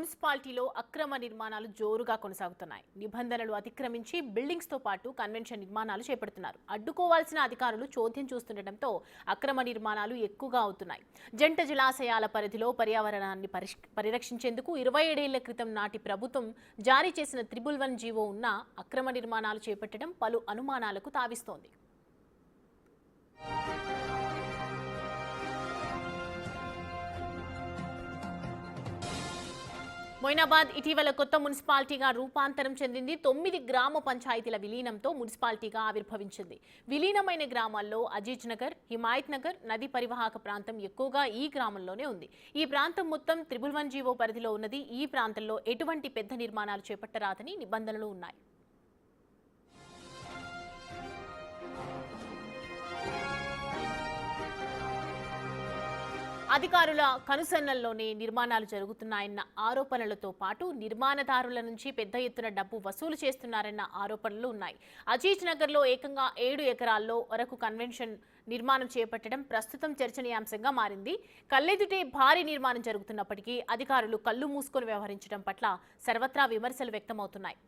మున్సిపాలిటీలో అక్రమ నిర్మాణాలు జోరుగా కొనసాగుతున్నాయి. నిబంధనలు అతిక్రమించి బిల్డింగ్స్ తో పాటు కన్వెన్షన్ నిర్మాణాలు చేపడుతున్నారు. అడ్డుకోవాల్సిన అధికారులు చోద్యం చూస్తుండటంతో అక్రమ నిర్మాణాలు ఎక్కువగా అవుతున్నాయి. జంట జలాశయాల పరిధిలో పర్యావరణాన్ని పరిరక్షించేందుకు 27 ఏళ్ల క్రితం నాటి ప్రభుత్వం జారీ చేసిన 111 జీవో ఉన్న అక్రమ నిర్మాణాలు చేపట్టడం పలు అనుమానాలకు తావిస్తోంది. మొయినాబాద్ ఇటీవల కొత్త మున్సిపాలిటీగా రూపాంతరం చెందింది. 9 గ్రామ పంచాయతీల విలీనంతో మున్సిపాలిటీగా ఆవిర్భవించింది. విలీనమైన గ్రామాల్లో అజీజ్ నగర్, హిమాయత్ నగర్, నది పరివాహక ప్రాంతం ఎక్కువగా ఈ గ్రామంలోనే ఉంది. ఈ ప్రాంతం మొత్తం 111 జీవో పరిధిలో ఉన్నది. ఈ ప్రాంతంలో ఎటువంటి పెద్ద నిర్మాణాలు చేపట్టరాదని నిబంధనలు ఉన్నాయి. అధికారుల కనుసన్నల్లోనే నిర్మాణాలు జరుగుతున్నాయన్న ఆరోపణలతో పాటు నిర్మాణదారుల నుంచి పెద్ద ఎత్తున డబ్బు వసూలు చేస్తున్నారన్న ఆరోపణలు ఉన్నాయి. అజీజ్ నగర్లో ఏకంగా 7 ఎకరాల్లో వరకు కన్వెన్షన్ నిర్మాణం చేపట్టడం ప్రస్తుతం చర్చనీయాంశంగా మారింది. కళ్ళెదుటే భారీ నిర్మాణం జరుగుతున్నప్పటికీ అధికారులు కళ్ళు మూసుకొని వ్యవహరించడం పట్ల సర్వత్రా విమర్శలు వ్యక్తమవుతున్నాయి.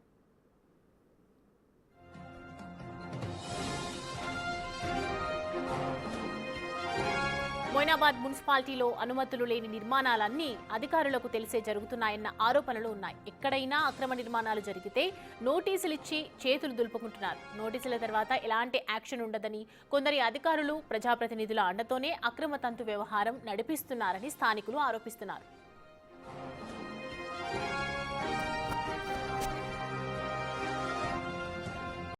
మొయినాబాద్ మున్సిపాలిటీలో అనుమతులు లేని నిర్మాణాలన్నీ అధికారులకు తెలిసే జరుగుతున్నాయన్న ఆరోపణలు ఉన్నాయి. ఎక్కడైనా అక్రమ నిర్మాణాలు జరిగితే నోటీసులు ఇచ్చి చేతులు దులుపుకుంటున్నారు. నోటీసుల తర్వాత ఎలాంటి యాక్షన్ ఉండదని, కొందరి అధికారులు ప్రజాప్రతినిధుల అండతోనే అక్రమ తంతు వ్యవహారం నడిపిస్తున్నారని స్థానికులు ఆరోపిస్తున్నారు.